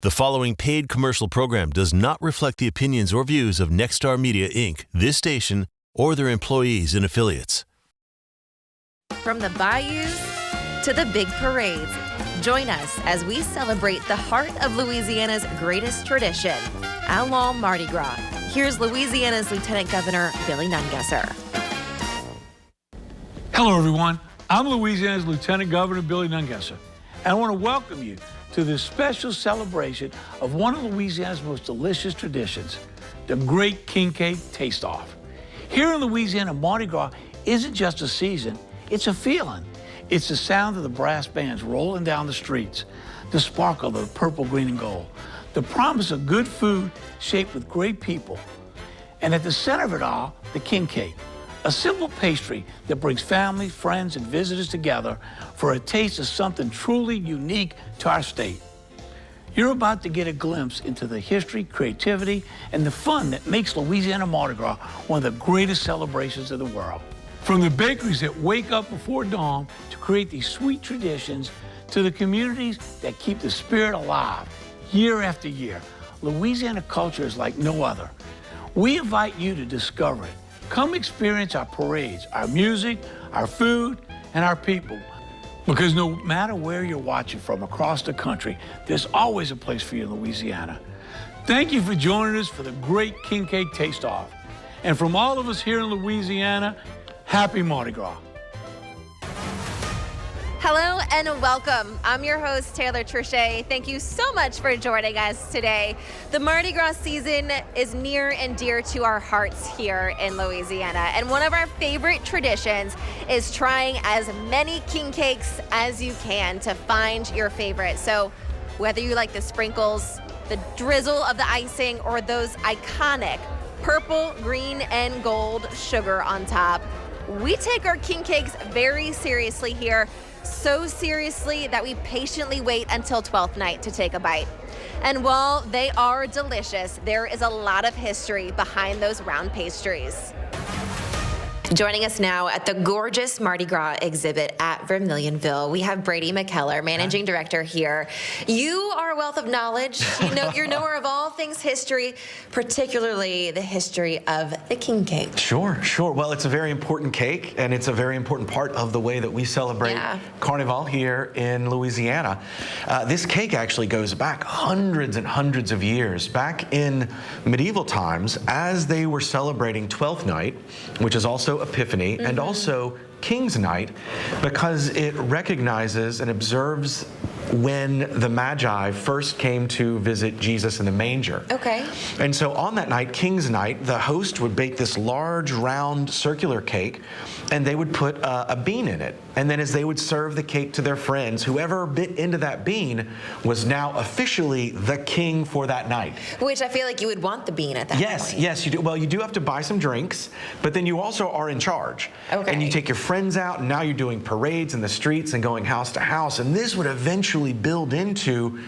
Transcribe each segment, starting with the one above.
The following paid commercial program does not reflect the opinions or views of Nexstar Media, Inc., this station, or their employees and affiliates. From the bayous to the big parades, join us as we celebrate the heart of Louisiana's greatest tradition, Allons Mardi Gras. Here's Louisiana's Lieutenant Governor Billy Nungesser. Hello, everyone. I'm Louisiana's Lieutenant Governor Billy Nungesser, and I want to welcome you to this special celebration of one of Louisiana's most delicious traditions, the Great King Cake Taste-Off. Here in Louisiana, Mardi Gras isn't just a season, it's a feeling. It's the sound of the brass bands rolling down the streets, the sparkle of the purple, green, and gold, the promise of good food shaped with great people, and at the center of it all, the king cake, a simple pastry that brings family, friends, and visitors together for a taste of something truly unique to our state. You're about to get a glimpse into the history, creativity, and the fun that makes Louisiana Mardi Gras one of the greatest celebrations of the world. From the bakeries that wake up before dawn to create these sweet traditions, to the communities that keep the spirit alive year after year, Louisiana culture is like no other. We invite you to discover it. Come experience our parades, our music, our food, and our people. Because no matter where you're watching from across the country, there's always a place for you in Louisiana. Thank you for joining us for the Great King Cake Taste-Off. And from all of us here in Louisiana, happy Mardi Gras. Hello and welcome. I'm your host, Taylor Trichet. Thank you so much for joining us today. The Mardi Gras season is near and dear to our hearts here in Louisiana. And one of our favorite traditions is trying as many king cakes as you can to find your favorite. So whether you like the sprinkles, the drizzle of the icing, or those iconic purple, green, and gold sugar on top, we take our king cakes very seriously here. So seriously that we patiently wait until 12th night to take a bite. And while they are delicious, there is a lot of history behind those round pastries. Joining us now at the gorgeous Mardi Gras exhibit at Vermilionville, we have Brady McKellar, Managing Director here. You are a wealth of knowledge. You're knower of all things history, particularly the history of the king cake. Sure. Well, it's a very important cake, and it's a very important part of the way that we celebrate Carnival here in Louisiana. This cake actually goes back hundreds and hundreds of years. Back in medieval times, as they were celebrating 12th night, which is also Epiphany, and also King's Night, because it recognizes and observes when the Magi first came to visit Jesus in the manger. Okay. And so on that night, King's Night, the host would bake this large, round, circular cake, and they would put a bean in it. And then as they would serve the cake to their friends, whoever bit into that bean was now officially the king for that night. Which I feel like you would want the bean at that point. Yes, you do. Well, you do have to buy some drinks, but then you also are in charge. Okay. And you take your friends out, and now you're doing parades in the streets and going house to house. And this would eventually build into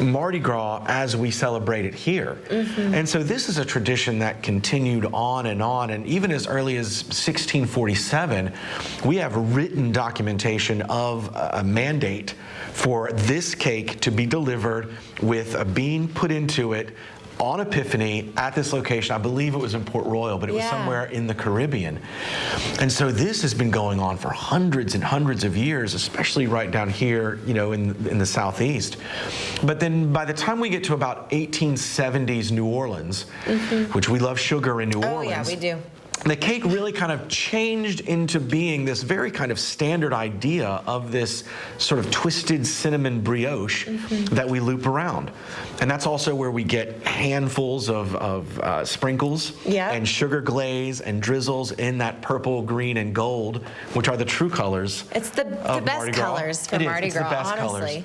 Mardi Gras as we celebrate it here. And so this is a tradition that continued on, and even as early as 1647, we have written documentation of a mandate for this cake to be delivered with a bean put into it on Epiphany at this location. I believe it was in Port Royal, but it was somewhere in the Caribbean. And so this has been going on for hundreds and hundreds of years, especially right down here, in the Southeast. But then by the time we get to about 1870s New Orleans, which we love sugar in New Orleans. Oh yeah, we do. The cake really kind of changed into being this very kind of standard idea of this sort of twisted cinnamon brioche that we loop around. And that's also where we get handfuls of sprinkles and sugar glaze and drizzles in that purple, green, and gold, which are the true colors. It's the best colors for Mardi Gras, the best honestly. Colors.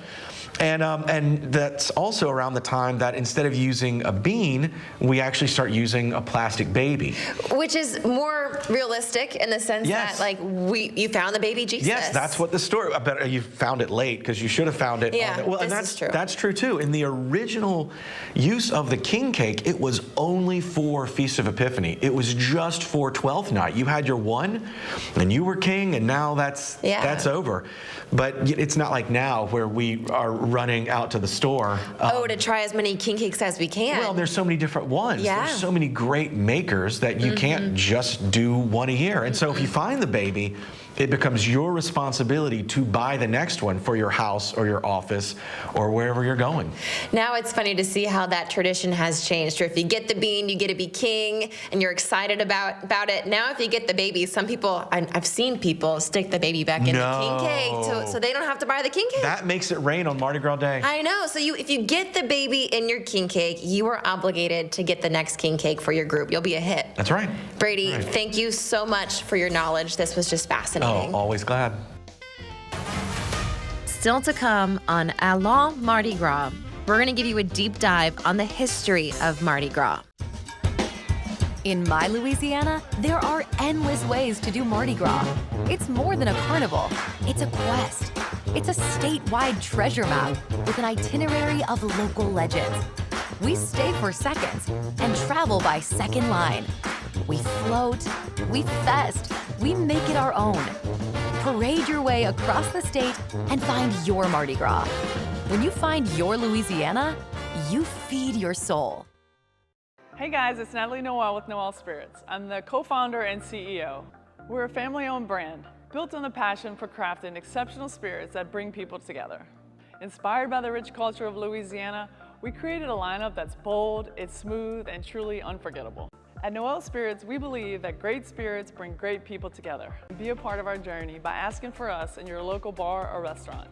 And that's also around the time that instead of using a bean, we actually start using a plastic baby. Which is more realistic in the sense that, like, you found the baby Jesus. Yes, that's what the story. I bet you found it late because you should have found it. Yeah, well, and is true. That's true too. In the original use of the king cake, it was only for Feast of Epiphany. It was just for 12th night. You had your one, and you were king, and now that's over. But it's not like now where we are running out to the store. To try as many king cakes as we can. Well, there's so many different ones. Yeah. There's so many great makers that you can't just do one a year. And so if you find the baby, it becomes your responsibility to buy the next one for your house or your office or wherever you're going. Now it's funny to see how that tradition has changed. Or if you get the bean, you get to be king, and you're excited about it. Now if you get the baby, some people, I've seen people stick the baby back in the king cake so they don't have to buy the king cake. That makes it rain on Mardi Gras Day. I know. So if you get the baby in your king cake, you are obligated to get the next king cake for your group. You'll be a hit. That's right. Brady, thank you so much for your knowledge. This was just fascinating. Oh, always glad. Still to come on Allons Mardi Gras, we're going to give you a deep dive on the history of Mardi Gras. In my Louisiana, there are endless ways to do Mardi Gras. It's more than a carnival. It's a quest. It's a statewide treasure map with an itinerary of local legends. We stay for seconds and travel by second line. We float, we fest, we make it our own. Parade your way across the state and find your Mardi Gras. When you find your Louisiana, you feed your soul. Hey guys, it's Natalie Noel with Noel Spirits. I'm the co-founder and CEO. We're a family-owned brand built on the passion for crafting exceptional spirits that bring people together. Inspired by the rich culture of Louisiana, we created a lineup that's bold, it's smooth, and truly unforgettable. At Noel Spirits, we believe that great spirits bring great people together. Be a part of our journey by asking for us in your local bar or restaurant.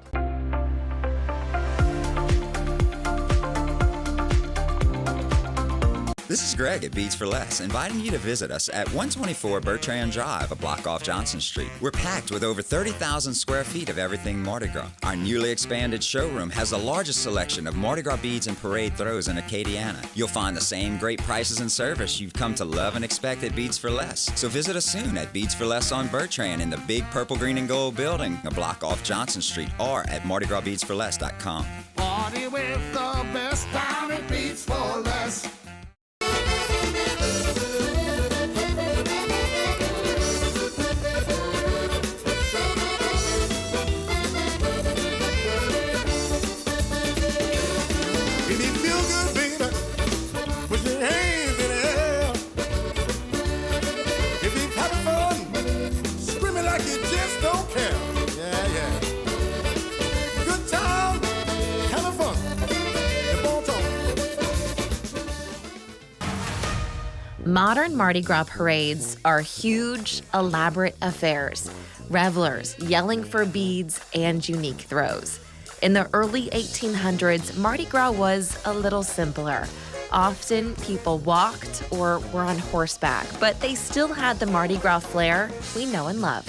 This is Greg at Beads for Less, inviting you to visit us at 124 Bertrand Drive, a block off Johnson Street. We're packed with over 30,000 square feet of everything Mardi Gras. Our newly expanded showroom has the largest selection of Mardi Gras beads and parade throws in Acadiana. You'll find the same great prices and service you've come to love and expect at Beads for Less. So visit us soon at Beads for Less on Bertrand in the big purple, green, and gold building, a block off Johnson Street, or at MardiGrasBeadsForLess.com. Party with the best down at Beads for Less. If you feel good, baby, put your hands in the air. If you're having fun, scream it like you just don't care. Yeah, yeah. Good time, having fun. Modern Mardi Gras parades are huge, elaborate affairs. Revelers yelling for beads and unique throws. In the early 1800s, Mardi Gras was a little simpler. Often people walked or were on horseback, but they still had the Mardi Gras flair we know and love.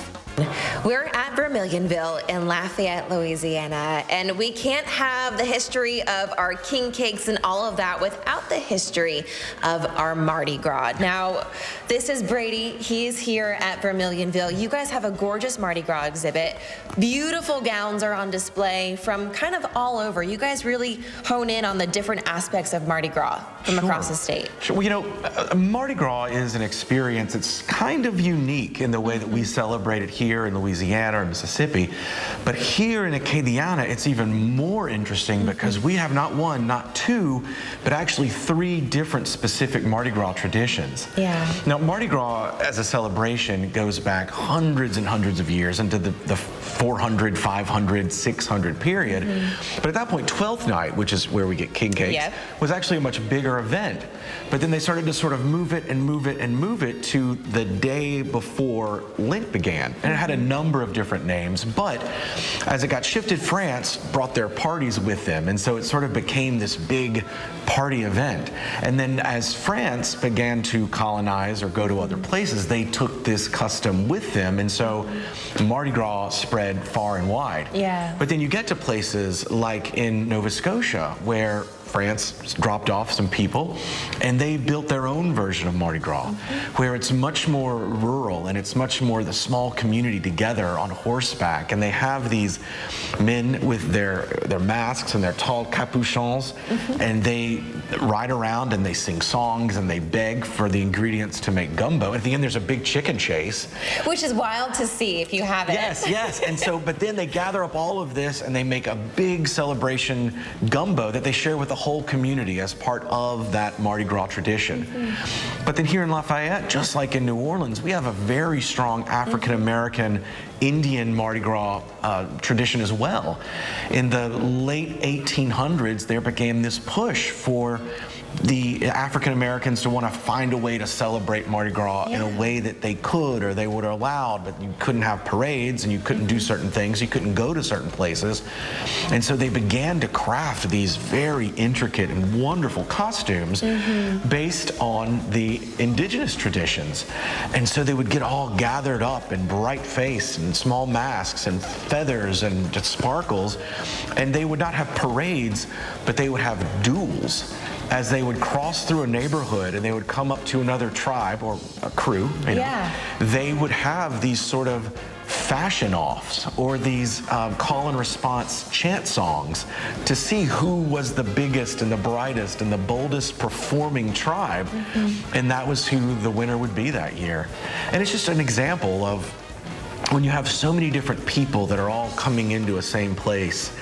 We're at Vermilionville in Lafayette, Louisiana, and we can't have the history of our king cakes and all of that without the history of our Mardi Gras. Now, this is Brady. He's here at Vermilionville. You guys have a gorgeous Mardi Gras exhibit. Beautiful gowns are on display from kind of all over. You guys really hone in on the different aspects of Mardi Gras from across the state. Sure. Well, you know, Mardi Gras is an experience that's kind of unique in the way that we celebrate it here in Louisiana or Mississippi. But here in Acadiana, it's even more interesting because we have not one, not two, but actually 3 different specific Mardi Gras traditions. Yeah. Now, Mardi Gras as a celebration goes back hundreds and hundreds of years into the 400, 500, 600 period. But at that point, 12th night, which is where we get king cakes, was actually a much bigger event. But then they started to sort of move it and move it and move it to the day before Lent began. And it had a number of different names, but as it got shifted, France brought their parties with them. And so it sort of became this big party event. And then as France began to colonize or go to other places, they took this custom with them. And so Mardi Gras spread far and wide. Yeah. But then you get to places like in Nova Scotia, where France dropped off some people, and they built their own version of Mardi Gras, where it's much more rural and it's much more the small community together on horseback, and they have these men with their masks and their tall capuchons, and they ride around and they sing songs and they beg for the ingredients to make gumbo. At the end, there's a big chicken chase, which is wild to see if you haven't. Yes. And so, but then they gather up all of this and they make a big celebration gumbo that they share with the whole community as part of that Mardi Gras tradition. But then here in Lafayette, just like in New Orleans, we have a very strong African-American Indian Mardi Gras tradition as well. In the late 1800s, there began this push for the African Americans to want to find a way to celebrate Mardi Gras in a way that they could or they were allowed, but you couldn't have parades and you couldn't do certain things, you couldn't go to certain places. And so they began to craft these very intricate and wonderful costumes based on the indigenous traditions. And so they would get all gathered up in bright face and small masks and feathers and just sparkles, and they would not have parades, but they would have duels as they would cross through a neighborhood and they would come up to another tribe or a crew. You know, they would have these sort of fashion offs or these call and response chant songs to see who was the biggest and the brightest and the boldest performing tribe, and that was who the winner would be that year. And it's just an example of when you have so many different people that are all coming into a same place,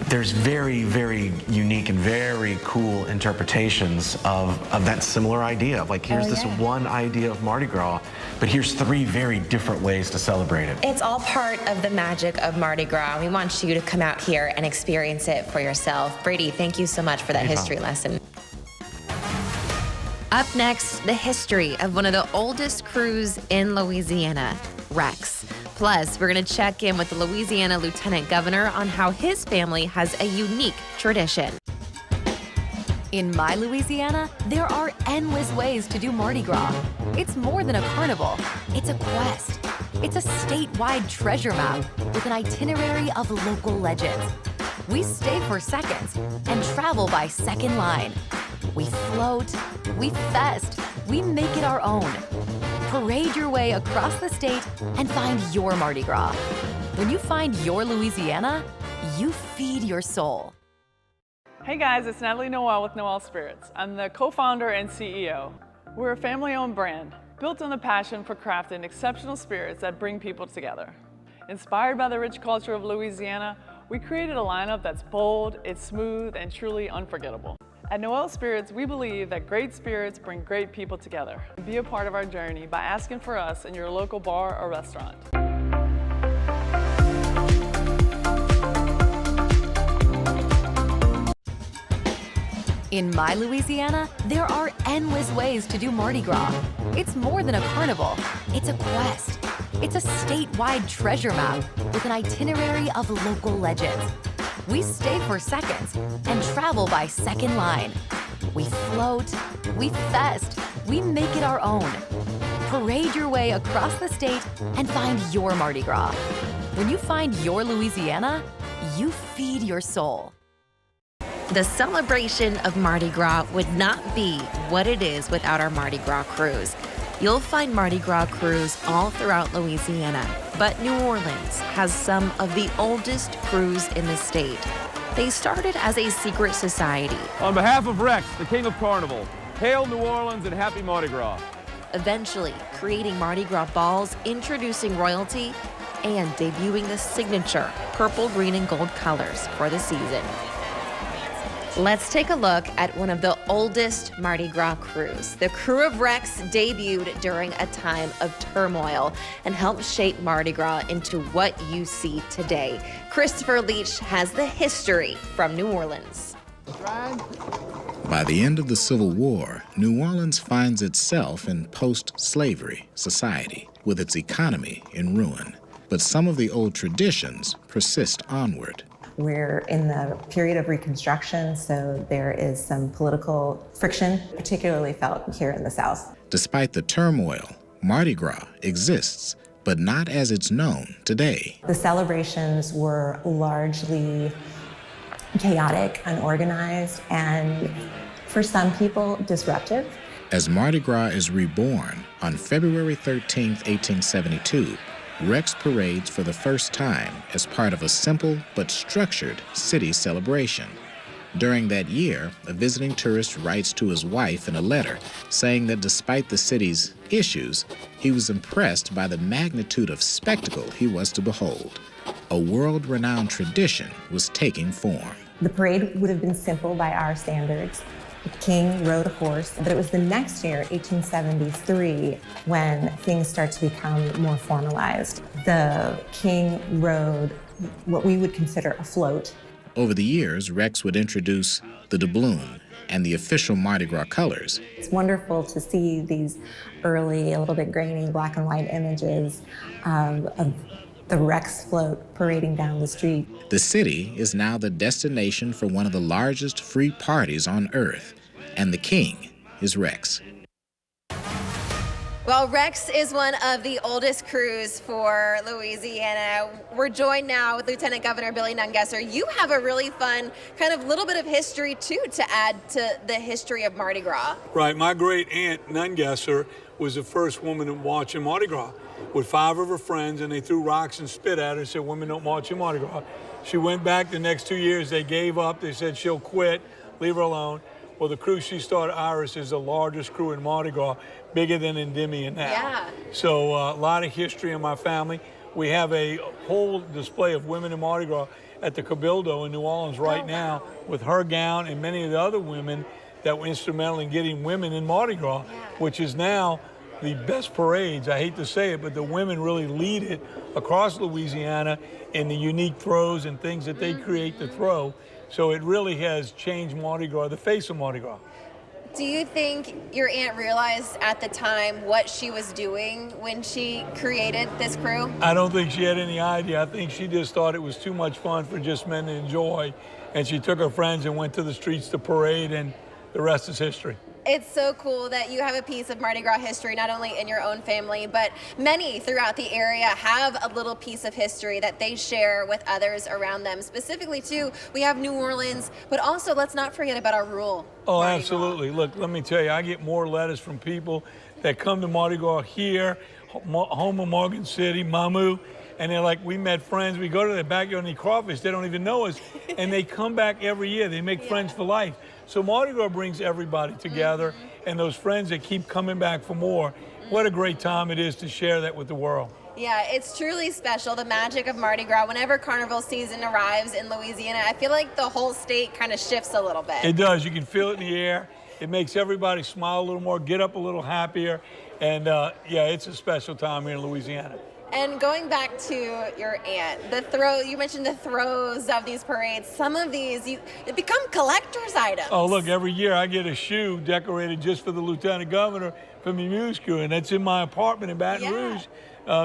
there's very, very unique and very cool interpretations of that similar idea of like, here's this one idea of Mardi Gras, but here's three very different ways to celebrate it. It's all part of the magic of Mardi Gras. We want you to come out here and experience it for yourself. Brady, thank you so much for that history lesson. Up next, the history of one of the oldest crews in Louisiana, Rex. Plus, we're going to check in with the Louisiana Lieutenant Governor on how his family has a unique tradition. In my Louisiana, there are endless ways to do Mardi Gras. It's more than a carnival, it's a quest. It's a statewide treasure map with an itinerary of local legends. We stay for seconds and travel by second line. We float, we fest, we make it our own. Parade your way across the state and find your Mardi Gras. When you find your Louisiana, you feed your soul. Hey guys, it's Natalie Noel with Noel Spirits. I'm the co-founder and CEO. We're a family-owned brand built on the passion for crafting exceptional spirits that bring people together. Inspired by the rich culture of Louisiana, we created a lineup that's bold, it's smooth, and truly unforgettable. At Noel Spirits, we believe that great spirits bring great people together. Be a part of our journey by asking for us in your local bar or restaurant. In my Louisiana, there are endless ways to do Mardi Gras. It's more than a carnival, it's a quest. It's a statewide treasure map with an itinerary of local legends. We stay for seconds and travel by second line. We float, we fest, we make it our own. Parade your way across the state and find your Mardi Gras. When you find your Louisiana, you feed your soul. The celebration of Mardi Gras would not be what it is without our Mardi Gras crews. You'll find Mardi Gras crews all throughout Louisiana, but New Orleans has some of the oldest crews in the state. They started as a secret society. On behalf of Rex, the King of Carnival, hail New Orleans and happy Mardi Gras. Eventually creating Mardi Gras balls, introducing royalty, and debuting the signature purple, green, and gold colors for the season. Let's take a look at one of the oldest Mardi Gras crews. The crew of Rex debuted during a time of turmoil and helped shape Mardi Gras into what you see today. Christopher Leach has the history from New Orleans. By the end of the Civil War, New Orleans finds itself in post-slavery society, with its economy in ruin. But some of the old traditions persist onward. We're in the period of Reconstruction, so there is some political friction, particularly felt here in the South. Despite the turmoil, Mardi Gras exists, but not as it's known today. The celebrations were largely chaotic, unorganized, and for some people, disruptive. As Mardi Gras is reborn on February 13, 1872, Rex parades for the first time as part of a simple but structured city celebration. During that year, a visiting tourist writes to his wife in a letter saying that despite the city's issues, he was impressed by the magnitude of spectacle he was to behold. A world-renowned tradition was taking form. The parade would have been simple by our standards. The king rode a horse, but it was the next year, 1873, when things start to become more formalized. The king rode what we would consider a float. Over the years, Rex would introduce the doubloon and the official Mardi Gras colors. It's wonderful to see these early, a little bit grainy, black and white images of the Rex float parading down the street. The city is now the destination for one of the largest free parties on earth, and the king is Rex. Well, Rex is one of the oldest crews for Louisiana. We're joined now with Lieutenant Governor Billy Nungesser. You have a really fun kind of little bit of history, too, to add to the history of Mardi Gras. Right. My great aunt, Nungesser, was the first woman to march in Mardi Gras with 5 of her friends, and they threw rocks and spit at her and said, women don't march in Mardi Gras. She went back the next 2 years. They gave up. They said she'll quit, leave her alone. Well, the crew she started, Iris, is the largest crew in Mardi Gras, bigger than Endymion now. Yeah. So a lot of history in my family. We have a whole display of women in Mardi Gras at the Cabildo in New Orleans right now with her gown and many of the other women that were instrumental in getting women in Mardi Gras, which is now the best parades. I hate to say it, but the women really lead it across Louisiana in the unique throws and things that they create to throw. So it really has changed Mardi Gras, the face of Mardi Gras. Do you think your aunt realized at the time what she was doing when she created this crew? I don't think she had any idea. I think she just thought it was too much fun for just men to enjoy. And she took her friends and went to the streets to parade, and the rest is history. It's so cool that you have a piece of Mardi Gras history, not only in your own family, but many throughout the area have a little piece of history that they share with others around them. Specifically, too, we have New Orleans, but also let's not forget about our rural Oh, Mardi absolutely. Look, let me tell you, I get more letters from people that come to Mardi Gras here, home of Morgan City, Mamu, and they're like, we met friends. We go to their backyard and eat crawfish. They don't even know us. And they come back every year. They make friends for life. So Mardi Gras brings everybody together, and those friends that keep coming back for more. What a great time it is to share that with the world. Yeah, it's truly special, the magic of Mardi Gras. Whenever carnival season arrives in Louisiana, I feel like the whole state kind of shifts a little bit. It does. You can feel it in the air. It makes everybody smile a little more, get up a little happier. And yeah, it's a special time here in Louisiana. And going back to your aunt, you mentioned the throws of these parades. Some of these, they become collector's items. Oh, look, every year I get a shoe decorated just for the Lieutenant Governor from the Muse crew, and that's in my apartment in Baton Rouge,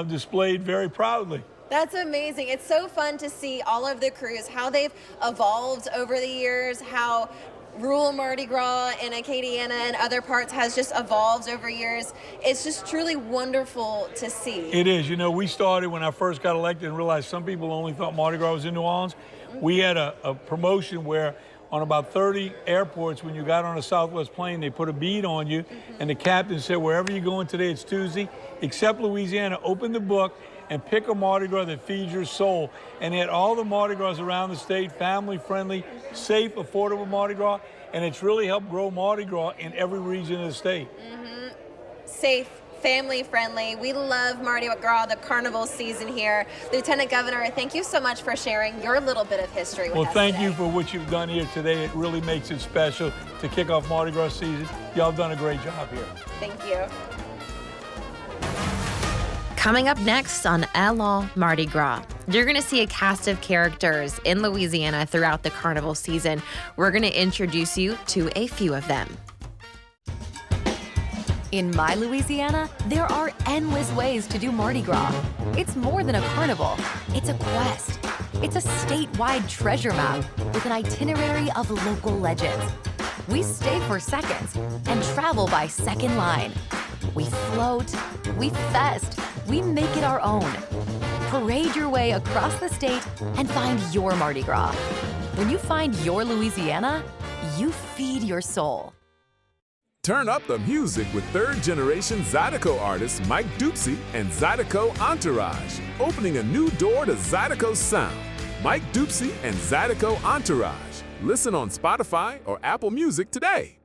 displayed very proudly. That's amazing. It's so fun to see all of the crews, how they've evolved over the years, how rural Mardi Gras in Acadiana and other parts has just evolved over years. It's just truly wonderful to see. It is. You know, we started when I first got elected and realized some people only thought Mardi Gras was in New Orleans. We had a promotion where on about 30 airports, when you got on a Southwest plane, they put a bead on you, and the captain said, wherever you're going today, it's Tuesday, except Louisiana, open the book and pick a Mardi Gras that feeds your soul. And they had all the Mardi Gras around the state, family-friendly, safe, affordable Mardi Gras, and it's really helped grow Mardi Gras in every region of the state. Safe, family-friendly. We love Mardi Gras, the carnival season here. Lieutenant Governor, thank you so much for sharing your little bit of history with us. Well, thank today. you for what you've done here today. It really makes it special to kick off Mardi Gras season. Y'all have done a great job here. Thank you. Coming up next on Allons Mardi Gras, you're going to see a cast of characters in Louisiana throughout the carnival season. We're going to introduce you to a few of them. In my Louisiana, there are endless ways to do Mardi Gras. It's more than a carnival. It's a quest. It's a statewide treasure map with an itinerary of local legends. We stay for seconds and travel by second line. We float, we fest, we make it our own. Parade your way across the state and find your Mardi Gras. When you find your Louisiana, you feed your soul. Turn up the music with third-generation Zydeco artists Mike Dupsy and Zydeco Entourage, opening a new door to Zydeco's sound. Mike Dupsy and Zydeco Entourage. Listen on Spotify or Apple Music today.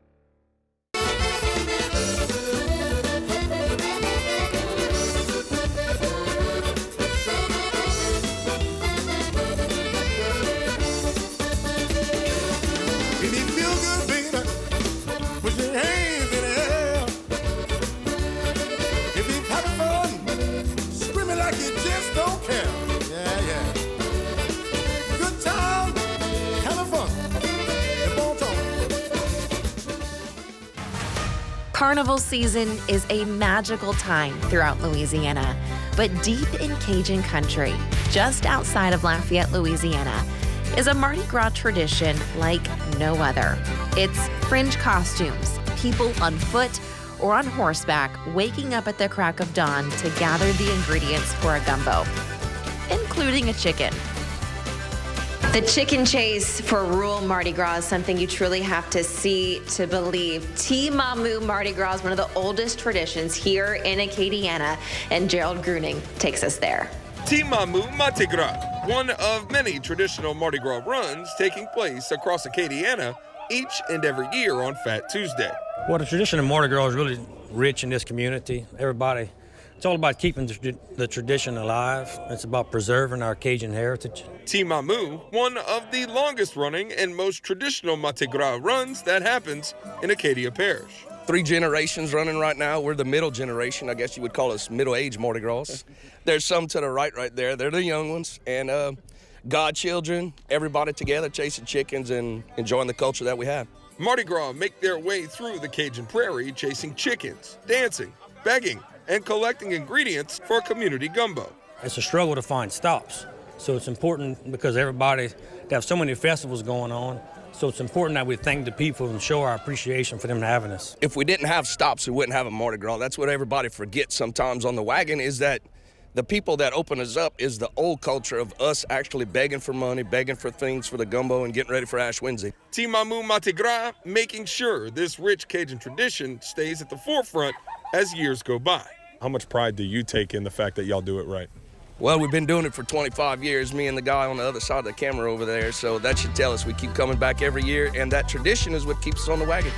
If you feel good, baby, put your hands in the air. If you're having fun, scream it like you just don't care. Yeah, yeah. Good time, having fun. Keep on talking. Carnival season is a magical time throughout Louisiana, but deep in Cajun country, just outside of Lafayette, Louisiana, is a Mardi Gras tradition like no other. It's fringe costumes, people on foot or on horseback waking up at the crack of dawn to gather the ingredients for a gumbo, including a chicken. The chicken chase for rural Mardi Gras is something you truly have to see to believe. Timamu Mardi Gras is one of the oldest traditions here in Acadiana, and Gerald Gruning takes us there. Timamu Mardi Gras, one of many traditional Mardi Gras runs taking place across Acadiana each and every year on Fat Tuesday. Well, the tradition of Mardi Gras is really rich in this community. Everybody, it's all about keeping the tradition alive. It's about preserving our Cajun heritage. Timamu, one of the longest running and most traditional Mardi Gras runs that happens in Acadia Parish. 3 generations running right now. We're the middle generation. I guess you would call us middle-aged Mardi Gras. There's some to the right there. They're the young ones. And godchildren, everybody together chasing chickens and enjoying the culture that we have. Mardi Gras make their way through the Cajun prairie chasing chickens, dancing, begging, and collecting ingredients for a community gumbo. It's a struggle to find stops. So it's important because they have so many festivals going on. So it's important that we thank the people and show our appreciation for them having us. If we didn't have stops, we wouldn't have a Mardi Gras. That's what everybody forgets sometimes on the wagon, is that the people that open us up is the old culture of us actually begging for money, begging for things for the gumbo, and getting ready for Ash Wednesday. Timamu Mardi Gras making sure this rich Cajun tradition stays at the forefront as years go by. How much pride do you take in the fact that y'all do it right? Well, we've been doing it for 25 years, me and the guy on the other side of the camera over there, so that should tell us we keep coming back every year, and that tradition is what keeps us on the wagon.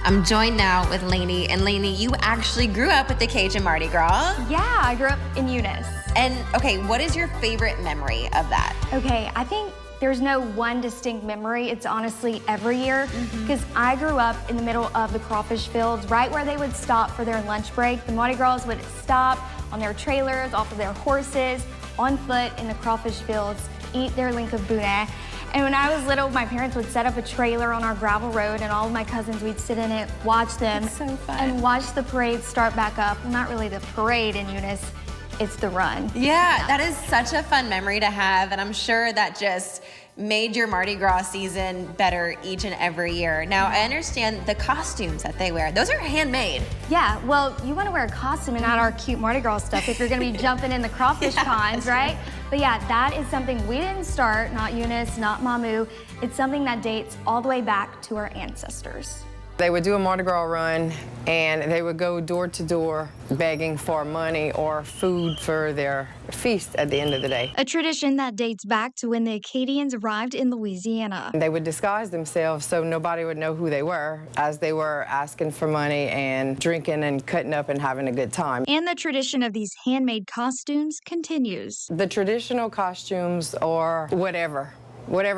I'm joined now with Lainey. And Lainey, you actually grew up with the Cajun Mardi Gras. Yeah, I grew up in Eunice. And okay, what is your favorite memory of that? Okay, I think there's no one distinct memory. It's honestly every year, because I grew up in the middle of the crawfish fields, right where they would stop for their lunch break. The Mardi Gras would stop on their trailers, off of their horses, on foot in the crawfish fields, eat their link of boudin. And when I was little, my parents would set up a trailer on our gravel road, and all of my cousins, we'd sit in it, watch them, and watch the parade start back up. Well, not really the parade in Eunice, it's the run. Yeah, that is such a fun memory to have, and I'm sure that just made your Mardi Gras season better each and every year. Now, I understand the costumes that they wear. Those are handmade. Yeah, well, you want to wear a costume and not our cute Mardi Gras stuff if you're going to be jumping in the crawfish ponds, right? But yeah, that is something we didn't start, not Eunice, not Mamu. It's something that dates all the way back to our ancestors. They would do a Mardi Gras run, and they would go door to door begging for money or food for their feast at the end of the day. A tradition that dates back to when the Acadians arrived in Louisiana. They would disguise themselves so nobody would know who they were, as they were asking for money and drinking and cutting up and having a good time. And the tradition of these handmade costumes continues. The traditional costumes, or whatever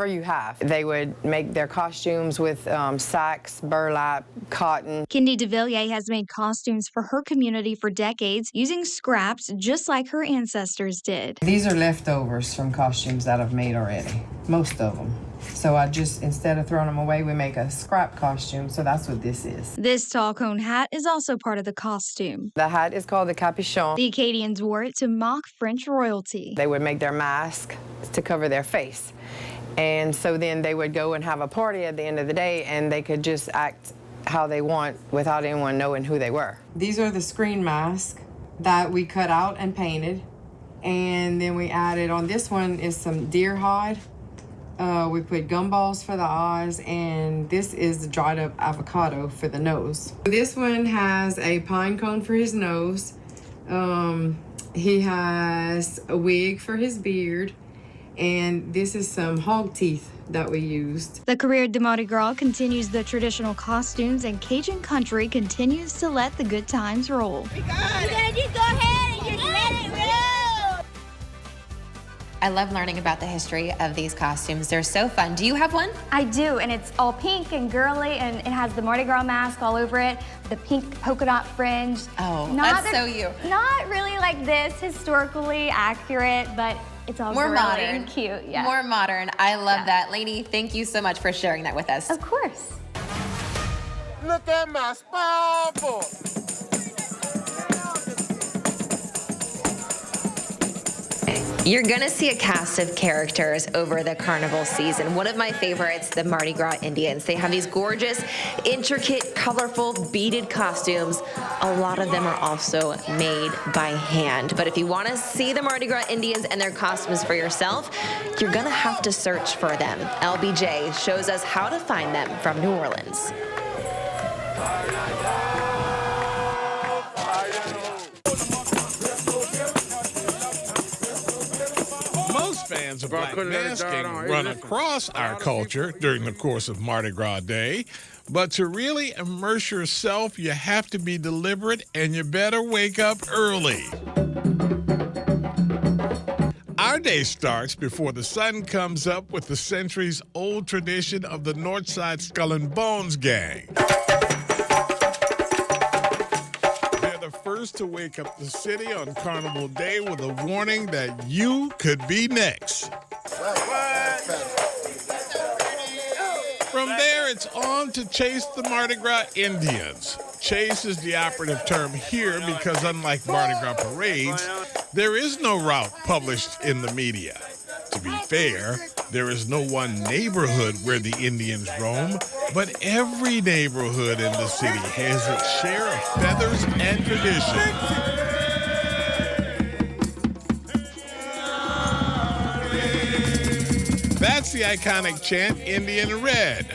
you have. They would make their costumes with sacks, burlap, cotton. Kendi DeVilliers has made costumes for her community for decades using scraps just like her ancestors did. These are leftovers from costumes that I've made already, most of them. So I just, instead of throwing them away, we make a scrap costume, so that's what this is. This tall cone hat is also part of the costume. The hat is called the capuchon. The Acadians wore it to mock French royalty. They would make their mask to cover their face. And so then they would go and have a party at the end of the day, and they could just act how they want without anyone knowing who they were. These are the screen masks that we cut out and painted. And then we added on this one is some deer hide. We put gumballs for the eyes, and this is the dried up avocado for the nose. This one has a pine cone for his nose. He has a wig for his beard, and this is some hog teeth that we used. The Career de Mardi Gras continues the traditional costumes, and Cajun country continues to let the good times roll. You gotta just go ahead and just let it roll. I love learning about the history of these costumes. They're so fun. Do you have one? I do, and it's all pink and girly, and it has the Mardi Gras mask all over it, the pink polka dot fringe. Oh, that's so you. Not really like this, historically accurate, but it's all more girly modern and cute. Yeah. More modern. I love that. Lainey, thank you so much for sharing that with us. Of course. Look at my sparkle. You're gonna see a cast of characters over the carnival season. One of my favorites, the Mardi Gras Indians. They have these gorgeous, intricate, colorful, beaded costumes. A lot of them are also made by hand. But if you wanna see the Mardi Gras Indians and their costumes for yourself, you're gonna have to search for them. LBJ shows us how to find them from New Orleans. Fans of black masking run across our culture during the course of Mardi Gras Day. But to really immerse yourself, you have to be deliberate, and you better wake up early. Our day starts before the sun comes up with the centuries-old tradition of the Northside Skull and Bones Gang. First to wake up the city on Carnival Day with a warning that you could be next. From there, it's on to chase the Mardi Gras Indians. Chase is the operative term here because unlike Mardi Gras parades, there is no route published in the media. To be fair, there is no one neighborhood where the Indians roam, but every neighborhood in the city has its share of feathers and tradition. That's the iconic chant, Indian Red,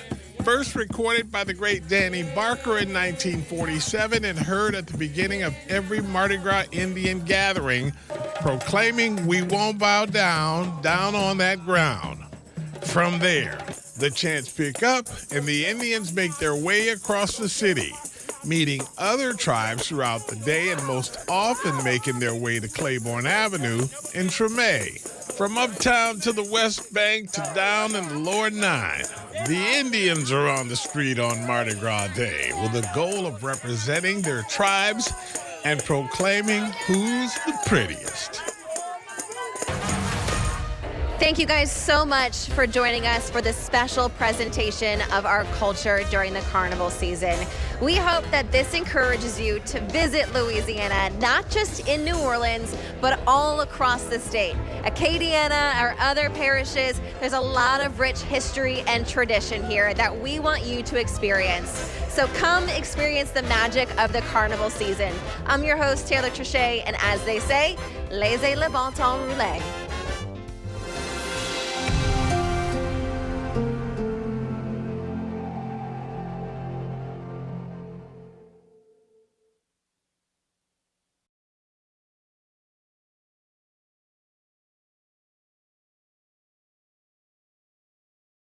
first recorded by the great Danny Barker in 1947 and heard at the beginning of every Mardi Gras Indian gathering, proclaiming, "We won't bow down, down on that ground." From there, the chants pick up and the Indians make their way across the city, meeting other tribes throughout the day and most often making their way to Claiborne Avenue in Treme. From uptown to the West Bank to down in the Lower Nine, the Indians are on the street on Mardi Gras Day with the goal of representing their tribes and proclaiming who's the prettiest. Thank you guys so much for joining us for this special presentation of our culture during the carnival season. We hope that this encourages you to visit Louisiana, not just in New Orleans, but all across the state. Acadiana, our other parishes, there's a lot of rich history and tradition here that we want you to experience. So come experience the magic of the carnival season. I'm your host, Taylor Trichet, and as they say, laissez le bon temps rouler.